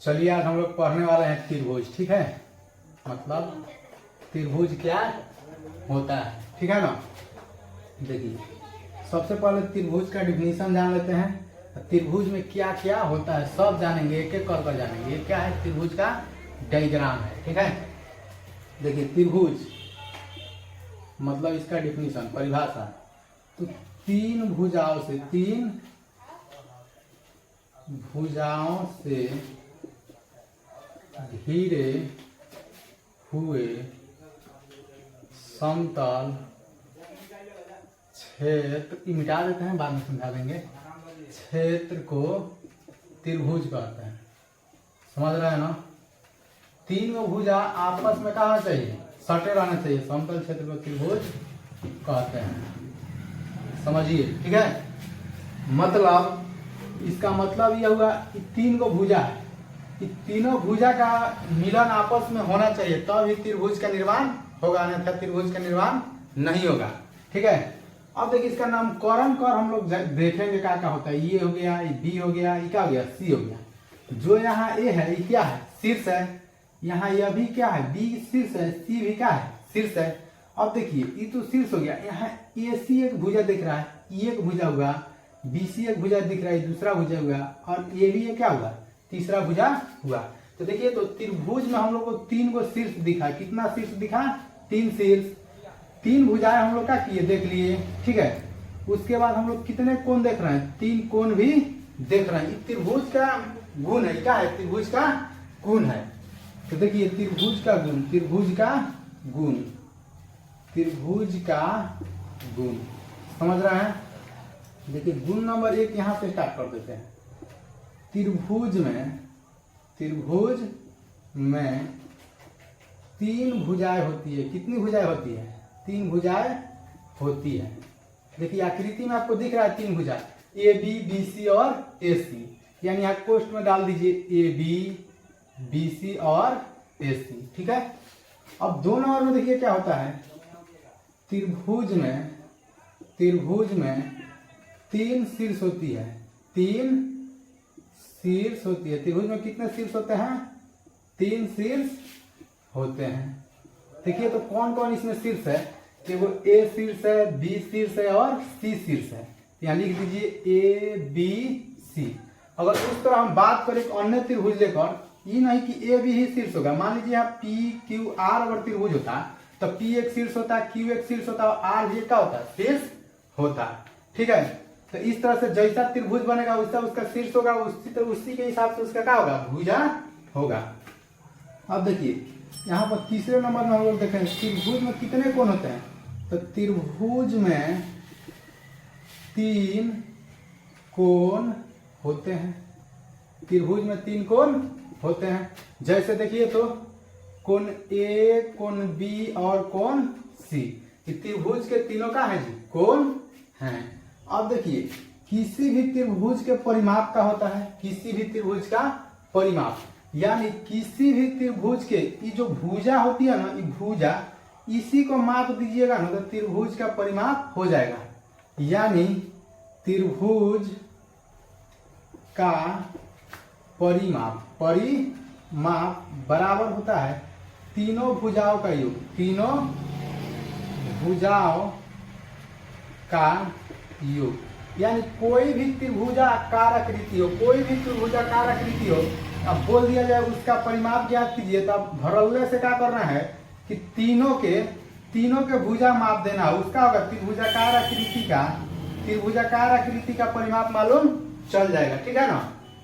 चलिए आज हम लोग पढ़ने वाले हैं त्रिभुज। ठीक है, मतलब त्रिभुज क्या होता है। ठीक है ना। देखिए सबसे पहले त्रिभुज का डिफिनीशन जान लेते हैं। त्रिभुज में क्या क्या होता है सब जानेंगे, एक एक कर जानेंगे। ये क्या है, त्रिभुज का डायग्राम है। ठीक है, देखिए त्रिभुज मतलब इसका डिफिनीशन, परिभाषा। तो तीन भुजाओं से घिरे हुए समतल क्षेत्र, मिटा देते हैं बाद में समझा देंगे, क्षेत्र को त्रिभुज कहते हैं। समझ रहे हैं ना। तीन गो भुजा आपस में कहाँ चाहिए, सटे रहना चाहिए, समतल क्षेत्र को त्रिभुज कहते हैं। समझिए। ठीक है, मतलब इसका मतलब यह हुआ कि तीन गो भुजा है, कि तीनों भुजा का मिलन आपस में होना चाहिए तब ही त्रिभुज का निर्माण होगा, अन्यथा त्रिभुज का निर्माण नहीं होगा। ठीक है, अब देखिए इसका नामकरण कर हम लोग देखेंगे क्या क्या होता है। ये हो गया, ये बी हो गया, ये क्या हो गया, सी हो गया। जो यहाँ ए है ये क्या है, शीर्ष है। यहाँ यह भी क्या है, बी शीर्ष है, सी भी क्या है, शीर्ष है। अब देखिए ये तो शीर्ष हो गया, यहाँ ए सी एक भुजा दिख रहा है, ये एक भुजा हुआ, बी सी एक भुजा दिख रहा है, दूसरा भुजा हुआ, और ए भी क्या हुआ, तीसरा भुजा हुआ। तो देखिए तो त्रिभुज में हम लोग को तीन गो शीर्ष दिखा। कितना शीर्ष दिखा, तीन शीर्ष, तीन भुजाएं हम लोग क्या किए, देख लिए। ठीक है, उसके बाद हम लोग कितने कोण देख रहे हैं, तीन कोण भी देख रहे हैं। त्रिभुज का गुण है, क्या है, त्रिभुज का गुण है। तो देखिए त्रिभुज का गुण, त्रिभुज का गुण, त्रिभुज का गुण, समझ रहे हैं। देखिए गुण नंबर एक यहां से स्टार्ट कर देते हैं। त्रिभुज में तीन भुजाएं होती है। कितनी भुजाएं होती है, तीन भुजाएं होती है। देखिए आकृति में आपको दिख रहा है तीन भुजा, ए बी, बी सी और ए सी। यानी यहाँ कोष्ठ में डाल दीजिए ए बी, बी सी और ए सी। ठीक है, अब दो नंबर में देखिए क्या होता है, त्रिभुज में तीन शीर्ष होती है, तीन शीर्ष होती है। त्रिभुज में कितने शीर्ष होते हैं, तीन शीर्ष होते हैं। देखिए तो कौन कौन इसमें शीर्ष है, कि वो ए शीर्ष है, बी शीर्ष है और सी शीर्ष है। यहाँ लिख दीजिए ए बी सी। अगर उस तरह हम बात करें अन्य त्रिभुज लेकर, ये नहीं कि ए बी ही शीर्ष होगा। मान लीजिए यहाँ पी क्यू आर अगर त्रिभुज होता तो पी एक शीर्ष होता, क्यू एक शीर्ष होता और आर भी क्या होता, शीर्ष होता। ठीक है, तो इस तरह से जैसा त्रिभुज बनेगा वैसा उसका शीर्ष होगा, उसी के हिसाब से उसका क्या होगा, भुजा होगा। अब देखिए यहाँ पर तीसरे नंबर में हम लोग देखें त्रिभुज में कितने कोण होते हैं। तो त्रिभुज में तीन कोण होते हैं, त्रिभुज में तीन कोण होते हैं। जैसे देखिए तो कोण ए, कोण बी और कोण सी, त्रिभुज के तीनों का है जी कोण है। अब देखिए किसी भी त्रिभुज के परिमाप का होता है, किसी भी त्रिभुज का परिमाप, यानी किसी भी त्रिभुज के ये जो भुजा होती है ना, ये भुजा इसी को माप दीजिएगा ना तो त्रिभुज का परिमाप हो जाएगा। यानी त्रिभुज का परिमाप बराबर होता है तीनों भुजाओं का योग, तीनों भुजाओं का योग। यानी कोई भी त्रिभुजाकार आकृति हो, कोई भी त्रिभुजाकार आकृति हो, अब बोल दिया जाए उसका परिमाप ज्ञात कीजिए, तब भरल्ले से क्या करना है कि तीनों के भुजा माप देना है। उसका होगा त्रिभुजाकार आकृति का परिमाप मालूम चल जाएगा। ठीक है ना,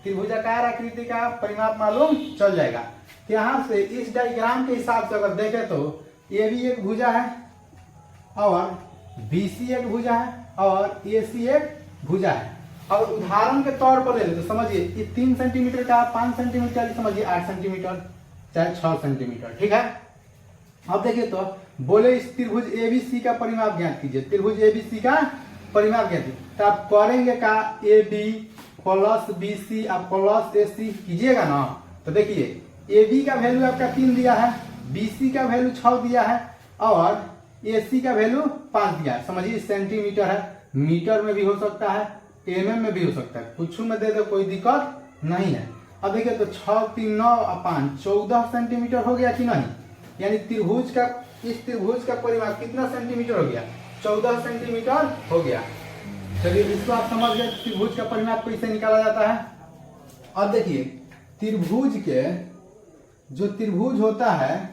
त्रिभुजाकार आकृति का परिमाप मालूम चल जाएगा। यहाँ से इस डायग्राम के हिसाब से अगर देखें तो ए बी एक भुजा है और बी सी एक भुजा है और ए सी एक भुजा है। अब उदाहरण के तौर पर ले लेते, समझिए ये 3 सेंटीमीटर का, 5 सेंटीमीटर, समझिए 8 सेंटीमीटर चाहे 6 सेंटीमीटर। ठीक है, अब देखिए तो बोले इस त्रिभुज एबीसी का परिमाप ज्ञात कीजिए, त्रिभुज एबीसी का परिमाप ज्ञात कीजिए। तो आप करेंगे का A B plus B C आप प्लस ए सी कीजिएगा ना। तो देखिए ए बी का वैल्यू आपका 3 दिया है, बी सी का वैल्यू 6 दिया है और ए सी का वैल्यू 5 दिया है। समझिए सेंटीमीटर है, मीटर में भी हो सकता है, एमएम में भी हो सकता है, कुछ में दे दो कोई दिक्कत नहीं है। अब देखिए तो 6 3 9 और 5 14 सेंटीमीटर हो गया कि नहीं। यानी त्रिभुज का इस त्रिभुज का परिमाप कितना सेंटीमीटर हो गया, 14 सेंटीमीटर हो गया। चलिए इसको आप समझ गए त्रिभुज का परिमाप कैसे निकाला जाता है। अब देखिए त्रिभुज के जो त्रिभुज होता है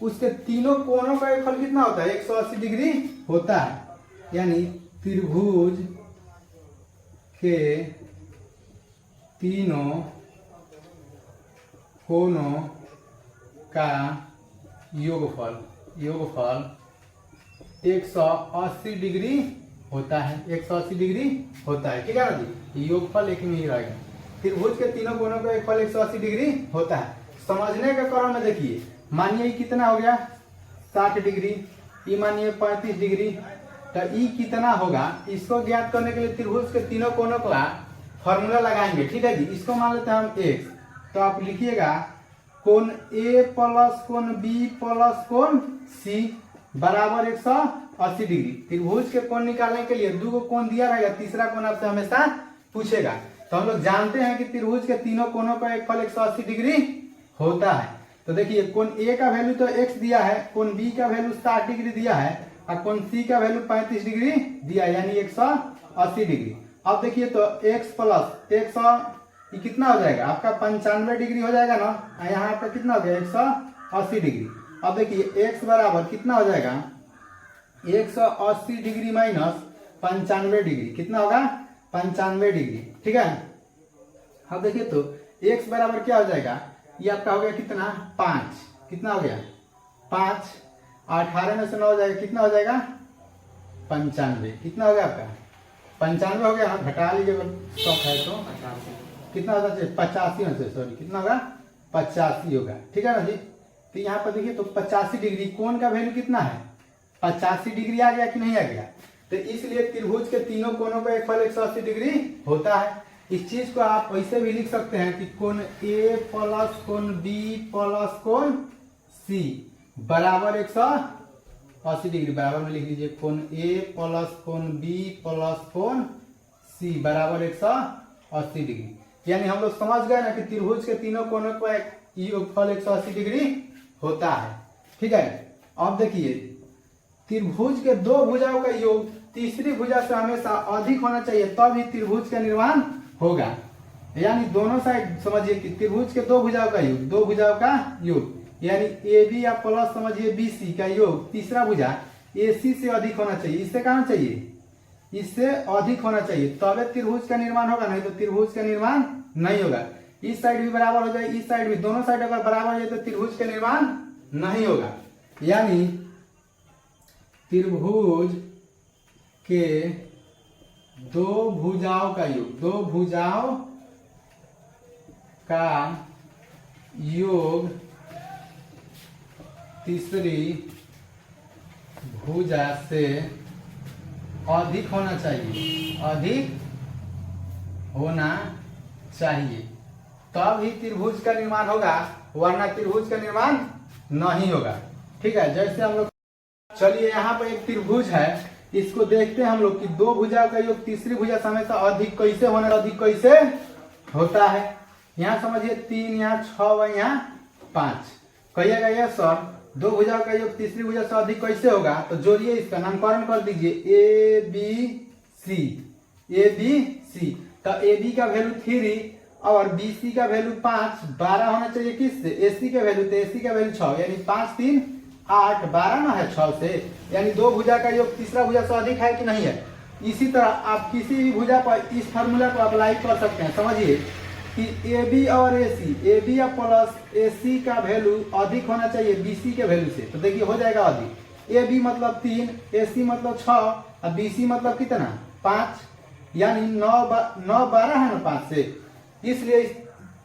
उसके तीनों कोनों का योगफल कितना होता है, 180 डिग्री होता है। यानी त्रिभुज के तीनों कोनों का योगफल 180 डिग्री होता है, 180 डिग्री होता है। ठीक है ना जी, योगफल एक में ही रहेगा। त्रिभुज के तीनों कोनों का योगफल 180 डिग्री होता है। समझने के क्रम में देखिए, मानिए कितना हो गया 60 डिग्री, ये मानिए 35 डिग्री, तो ई कितना होगा, इसको ज्ञात करने के लिए त्रिभुज के तीनों कोनों का फॉर्मूला लगाएंगे। ठीक है जी, इसको मान लेते हैं हम x, तो आप लिखिएगा कोण A प्लस कोण B प्लस कोण C बराबर 180 डिग्री। त्रिभुज के कोण निकालने के लिए दो को कोण दिया रहेगा, तीसरा कोण आपसे हमेशा पूछेगा। तो हम लोग जानते हैं कि त्रिभुज के तीनों कोनों का योगफल 180 डिग्री होता है। तो देखिए कोण A का वैल्यू तो x दिया है, कोण B का वैल्यू 60 डिग्री दिया है और कोण C का वैल्यू 35 डिग्री दिया है, यानी 180 डिग्री। अब देखिए तो x प्लस 100 ये कितना हो जाएगा आपका 95 डिग्री हो जाएगा ना, यहाँ पर कितना हो गया 180 डिग्री। अब देखिए x बराबर कितना हो जाएगा 180 डिग्री माइनस 95 डिग्री, कितना होगा 95 डिग्री। ठीक है, अब देखिए तो x बराबर क्या हो जाएगा, ये आपका हो गया कितना 5, कितना हो गया 5, 18 में से 9 हो जाएगा, कितना हो जाएगा 95, कितना हो गया आपका 95 हो गया। घटा लीजिए शौक है तो कितना होता है 85 में से, सॉरी कितना होगा 85 होगा। ठीक है ना जी, तो यहाँ पर देखिए तो 85 डिग्री कोण का वैल्यू कितना है 85 डिग्री आ गया कि नहीं आ गया। तो इसलिए त्रिभुज के तीनों कोनों का योगफल 180 डिग्री होता है। इस चीज को आप ऐसे भी लिख सकते हैं कि कोण A प्लस कोण B प्लस कोण C बराबर 180 डिग्री, बराबर में लिख लीजिए कोण A प्लस कोण B प्लस कोण C बराबर 180 डिग्री। यानी हम लोग समझ गए ना कि त्रिभुज के तीनों कोनों का योगफल 180 डिग्री होता है। ठीक है, अब देखिए त्रिभुज के दो भुजाओं का योग तीसरी भुजा से हमेशा अधिक होना चाहिए, तब ही त्रिभुज का निर्माण होगा। यानी दोनों साइड समझिए कि त्रिभुज के दो भुजाओं का योग, दो भुजाओं का योग यानी AB या प्लस समझिए BC का योग तीसरा भुजा AC से अधिक होना चाहिए। इससे कहाँ चाहिए, इससे अधिक होना चाहिए, तबे त्रिभुज का निर्माण होगा, नहीं तो त्रिभुज का निर्माण नहीं होगा। इस साइड भी बराबर हो जाए, इस साइड भी, दोनों साइड अगर बराबर है तो त्रिभुज का निर्माण नहीं होगा। यानी त्रिभुज के दो भुजाओं का योग, दो भुजाओं का योग तीसरी भुजा से अधिक होना चाहिए, अधिक होना चाहिए, तब ही त्रिभुज का निर्माण होगा, वरना त्रिभुज का निर्माण नहीं होगा। ठीक है, जैसे हम लोग चलिए यहाँ पर एक त्रिभुज है, इसको देखते हैं हम लोग कि दो भुजाओं का योग तीसरी भुजा से हमेशा अधिक कैसे होना, अधिक कैसे होता है। यहाँ समझिए 3, यहाँ 6 व यहाँ 5, कहिएगा ये सर दो भुजाओं का योग तीसरी भुजा से अधिक कैसे होगा, तो जोड़िए, इसका नामकरण कर दीजिए ABC, ABC। तो AB का वैल्यू 3 और BC का वैल्यू 5, 12 होना चाहिए किससे, AC का वैल्यू, तो AC का वैल्यू 6, यानी 5 3 8, 12 ना है 6 से, यानी दो भुजा का योग तीसरा भुजा से अधिक है कि नहीं है। इसी तरह आप किसी भी भुजा पर इस फार्मूला को अप्लाई कर सकते हैं। समझिए कि AB और AC, AB या प्लस AC का वैल्यू अधिक होना चाहिए BC के वैल्यू से, तो देखिए हो जाएगा अधिक। AB मतलब 3, AC मतलब 6 और BC मतलब कितना 5, यानी 9 12 है ना 5 से, इसलिए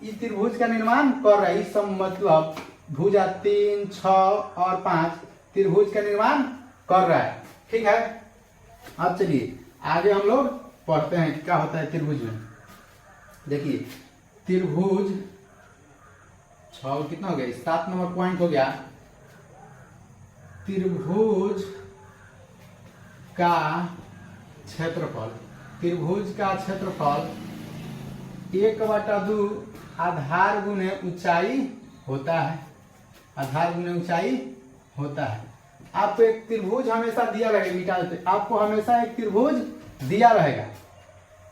इस त्रिभुज का निर्माण कर रहा है। इस मतलब भुजा 3, 6 और 5 त्रिभुज का निर्माण कर रहा है। ठीक है, अब चलिए आगे हम लोग पढ़ते हैं क्या होता है त्रिभुज में। देखिए त्रिभुज 6 कितना हो गया, 7 नंबर पॉइंट हो गया। त्रिभुज का क्षेत्रफल, त्रिभुज का क्षेत्रफल 1/2 आधार गुने ऊंचाई होता है, आधार गुने ऊंचाई होता है। आपको एक त्रिभुज हमेशा दिया रहेगा, मिटा देते, आपको हमेशा एक त्रिभुज दिया रहेगा,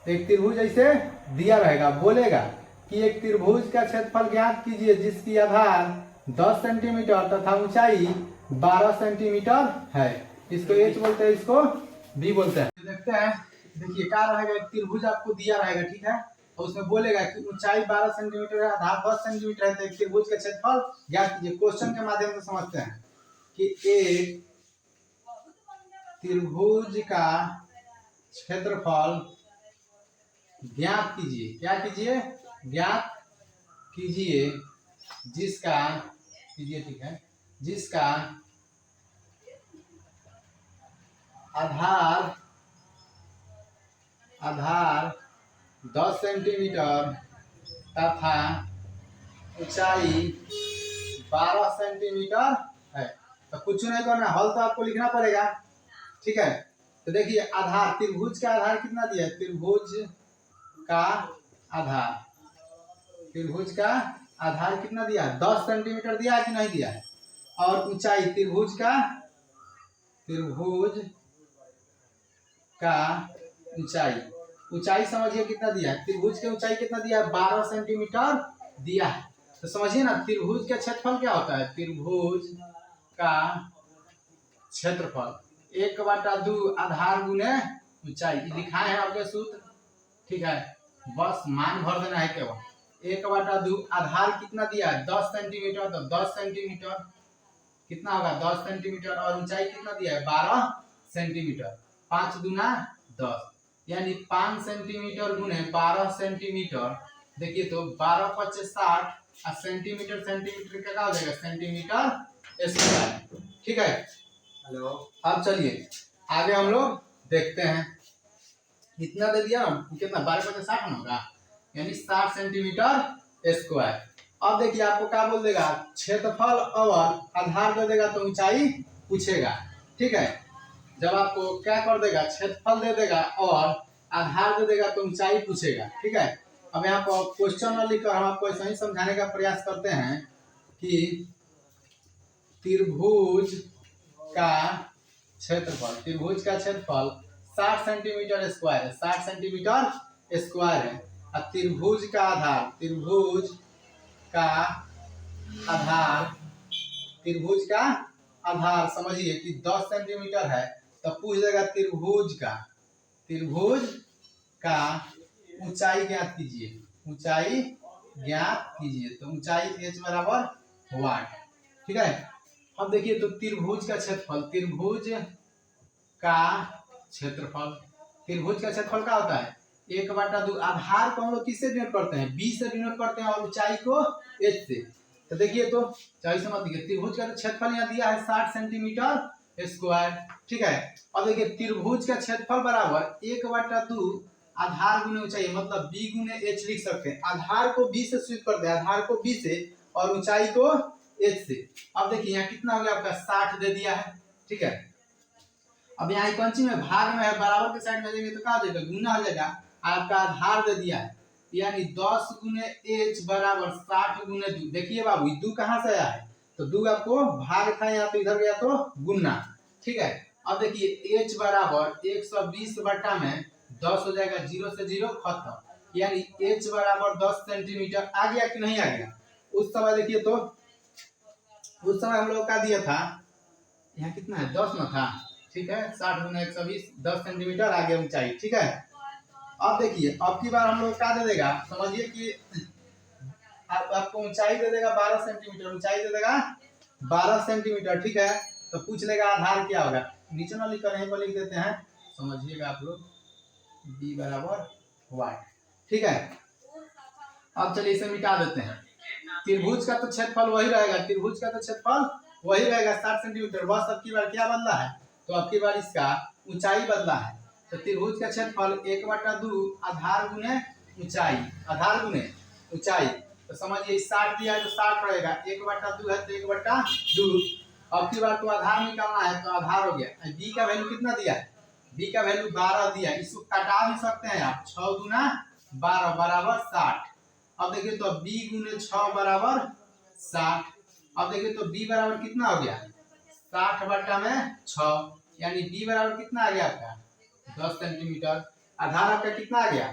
एक त्रिभुज ऐसे दिया रहेगा, बोलेगा कि एक त्रिभुज का क्षेत्रफल ज्ञात कीजिए जिसकी आधार 10 सेंटीमीटर तथा ऊंचाई 12 सेंटीमीटर है। इसको एच बोलते हैं, इसको बी बोलते हैं। देखते हैं, देखिए क्या रहेगा, एक त्रिभुज आपको दिया रहेगा, ठीक है, और उसमें बोलेगा कि ऊंचाई 12 सेंटीमीटर है, आधार 10 सेंटीमीटर है, तो एक त्रिभुज का क्षेत्रफल ज्ञात कीजिए। क्वेश्चन के माध्यम से समझते हैं कि एक त्रिभुज का क्षेत्रफल ज्ञात कीजिए, क्या कीजिए, ज्ञात कीजिए जिसका, कीजिए ठीक है, जिसका आधार 10 सेंटीमीटर तथा ऊंचाई 12 सेंटीमीटर है। तो कुछ नहीं करना, हल तो आपको लिखना पड़ेगा, ठीक है। तो देखिए आधार, त्रिभुज का आधार कितना दिया है, त्रिभुज का आधार, त्रिभुज का आधार कितना दिया है, 10 सेंटीमीटर दिया है कि नहीं दिया है। और ऊंचाई, त्रिभुज का ऊंचाई, ऊंचाई समझिए कितना दिया है, त्रिभुज की ऊंचाई कितना दिया है, 12 सेंटीमीटर दिया है। तो समझिए ना, त्रिभुज का क्षेत्रफल क्या होता है, त्रिभुज का क्षेत्रफल 1/2 आधार गुने ऊंचाई, लिखा है आपके सूत्र, ठीक है, बस मान भर देना है केवल। 1/2 आधार कितना दिया है, 10 सेंटीमीटर, तो 10 सेंटीमीटर कितना होगा, 10 सेंटीमीटर, और ऊंचाई कितना दिया है, 12 सेंटीमीटर, 5 दूना 10, यानी 5 सेंटीमीटर गुने 12 सेंटीमीटर। देखिए तो 12 × 5 = 60, और सेंटीमीटर सेंटीमीटर का क्या हो जाएगा, सेंटीमीटर स्क्वायर, ठीक है। हेलो, अब चलिए आगे हम लोग देखते हैं, इतना दे दिया, कितना 12 × 5 = 60 होगा, यानी 60 सेंटीमीटर स्क्वायर। अब देखिए आपको क्या बोल देगा, क्षेत्रफल और आधार दे देगा तो ऊंचाई पूछेगा, ठीक है। जब आपको क्या कर देगा, क्षेत्रफल दे देगा और आधार दे देगा तो ऊंचाई पूछेगा, ठीक है। अब यहाँ पर क्वेश्चन में लिखकर हम आपको ऐसा ही समझाने का प्रयास करते हैं कि त्रिभुज का क्षेत्रफल, त्रिभुज का क्षेत्रफल 60 सेंटीमीटर स्क्वायर है, 60 सेंटीमीटर स्क्वायर है, और त्रिभुज का आधार, त्रिभुज का आधार, त्रिभुज का आधार समझिए कि 10 सेंटीमीटर है, तो पूछ देगा त्रिभुज का ऊंचाई ज्ञात कीजिए, ऊंचाई ज्ञात कीजिए, तो ऊंचाई h बराबर वाट, ठीक है। अब देखिए तो त्रिभुज का क्षेत्रफल, त्रिभुज का क्षेत्रफल, त्रिभुज का क्षेत्रफल क्या होता है, 1/2, आधार को हम लोग किससे डिनोट करते हैं, b से डिनोट करते हैं, और ऊंचाई को h से। तो देखिए तो चाहिए समझ लीजिए, त्रिभुज का क्षेत्रफल यहाँ दिया है 60 सेंटीमीटर स्क्वायर, ठीक है। और देखिए त्रिभुज का क्षेत्रफल बराबर 1/2 आधार गुने ऊंचाई, मतलब b गुने h लिख सकते हैं, आधार को b से स्वीप कर दे, आधार को b से और ऊंचाई को h से। अब देखिए यहाँ कितना हो गया आपका, 60 दे दिया है, ठीक है। अब यहाँ कौन सी में भाग में है, बराबर के साइड में देंगे तो क्या हो जाएगा, गुना हो जाएगा, आपका आधार दे दिया है, यानी 10 गुने h बराबर 60 गुने 2। देखिए बाबू 2 कहाँ से आया है, तो 2 आपको भाग था, यहाँ पे इधर गया तो गुना, ठीक है। अब देखिए h बराबर 120 बटा में 10 हो जाएगा, 0 से 0 खत्म, यानी h बराबर 10 सेंटीमीटर आ गया कि नहीं आ गया। उस समय देखिए तो उस समय हम लोग का दिया था, यहाँ कितना है, 10 में था, ठीक है, 60 गुना 120, 10 सेंटीमीटर आ गया ऊंचाई, ठीक है। अब देखिए अब की बार हम लोग क्या दे देगा, समझिए कि आपको ऊंचाई दे देगा 12 सेंटीमीटर, ऊंचाई दे देगा 12 सेंटीमीटर, ठीक है। तो पूछ लेगा आधार क्या होगा, नीचे ना लिखकर यहीं पर लिख देते हैं, समझिएगा आप लोग, b बराबर वाट, ठीक है। अब चलिए इसे मिटा देते हैं, त्रिभुज का तो क्षेत्रफल वही रहेगा, त्रिभुज का तो क्षेत्रफल वही रहेगा 60 सेंटीमीटर, बस अब की बार क्या बदला है, तो अब की बार इसका ऊंचाई बदला है। तो त्रिभुज का क्षेत्रफल 1/2 आधार गुने ऊंचाई, आधार गुने ऊंचाई, तो समझिए 60 दिया है तो 60 रहेगा, 1/2 है तो 1/2। अब की बार तो आधार निकालना है, तो आधार हो गया, b का वैल्यू कितना दिया है, b का वैल्यू 12 दिया है, इसको कटा भी सकते हैं आप, 6 गुना 12 बराबर 60, अब देखिए तो b गुने 6 बराबर 60। अब देखिए तो b बराबर कितना हो गया 60 बटा में 6, यानी b बराबर कितना आ गया आपका 10 सेंटीमीटर। आधार आपका कितना आ गया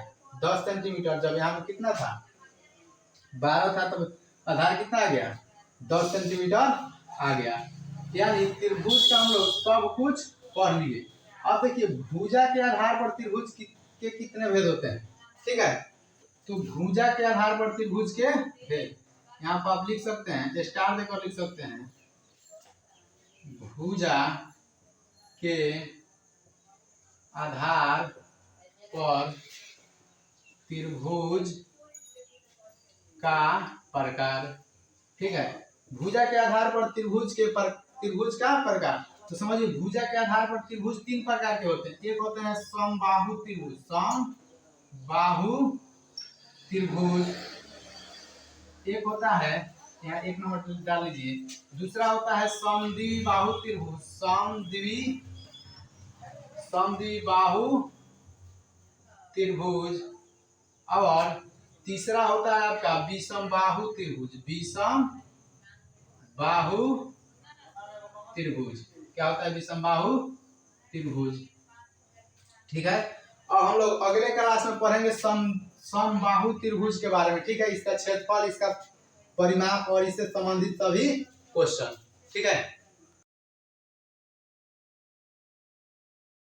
10 सेंटीमीटर। जब यहाँ पे कितना था 12 था, तब आधार कितना आ गया 10 सेंटीमीटर आ गया। यानी त्रिभुज का हम लोग सब कुछ पढ़ लिए। अब देखिए भुजा के आधार पर त्रिभुज के कितने भेद होते हैं, ठीक है। तो भुजा के आधार पर त्रिभुज के भेद यहाँ पर आप लिख सकते हैं, स्टार देकर लिख सकते हैं। भुजा के आधार पर त्रिभुज का प्रकार, ठीक है। भुजा के आधार पर त्रिभुज त्रिभुज का प्रकार। तो समझिए भुजा के आधार पर त्रिभुज 3 प्रकार के होते हैं। एक होते हैं समबाहु त्रिभुज, समबाहु त्रिभुज। एक होता है, यहाँ 1 नंबर डाल लीजिए। दूसरा होता है समद्विबाहु त्रिभुज, समद्विबाहु त्रिभुज। और तीसरा होता है आपका विषमबाहु त्रिभुज, विषमबाहु त्रिभुज। क्या होता है विषमबाहु त्रिभुज, ठीक है। और हम लोग अगले क्लास में पढ़ेंगे समबाहु त्रिभुज के बारे में, ठीक है। इसका क्षेत्रफल, इसका परिमाप और इससे संबंधित सभी क्वेश्चन, ठीक है।